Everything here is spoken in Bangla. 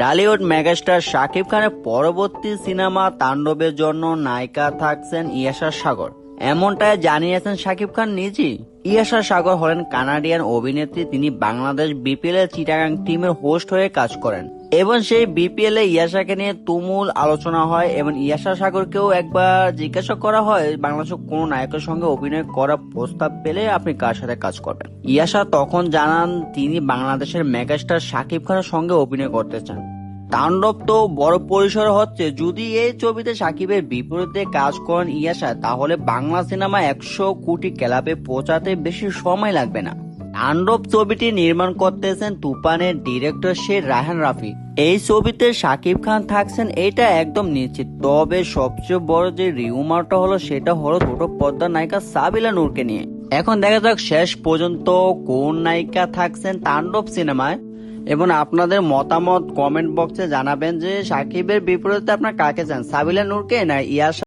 ঢালিউড মেগাস্টার শাকিব খানের পরবর্তী সিনেমা তাণ্ডবের জন্য নায়িকা থাকছেন ইয়াশা সাগর, এমনটাই জানিয়েছেন শাকিব খান নিজেই। ইয়াশা সাগর হলেন কানাডিয়ান অভিনেত্রী। তিনি বাংলাদেশ বিপিএল এর চিটাগাং টিমের হোস্ট হয়ে কাজ করেন এবং সেই বিপিএল এ ইয়াশাকে নিয়ে তুমুল আলোচনা হয় এবং ইয়াশা সাগরকেও একবার জিজ্ঞাসা করা হয় বাংলাদেশের কোন নায়কের সঙ্গে অভিনয় করার প্রস্তাব পেলে আপনি কার সাথে কাজ করবেন। ইয়াশা তখন জানান তিনি বাংলাদেশের মেগাস্টার শাকিব খানের সঙ্গে অভিনয় করতে চান। তাণ্ডব তো বড় পরিসরে হচ্ছে, যদি এই ছবিতে শাকিবের বিপরীতে কাজ করেন ইয়াশা, তাহলে বাংলা সিনেমা 100 কোটি ক্লাবে পৌঁছাতে বেশি সময় লাগবে না। তাণ্ডব ছবিটি নির্মাণ করতেছেন তুফানের ডিরেক্টর শেখ রায়হান রাফি। এই ছবিতে শাকিব খান থাকছেন এটা একদম নিশ্চিত। তবে সবচেয়ে বড় যে রিউমারটা হলো সেটা হলো ছোট পর্দার নায়িকা সাবিলা নূরকে নিয়ে। এখন দেখা যাক শেষ পর্যন্ত কোন নায়িকা থাকছেন তাণ্ডব সিনেমায়, এবং আপনাদের মতামত কমেন্ট বক্সে জানাবেন যে শাকিবের বিপরীতে আপনার কাকে চান, সাবিলা নূরকে না ইয়াশা।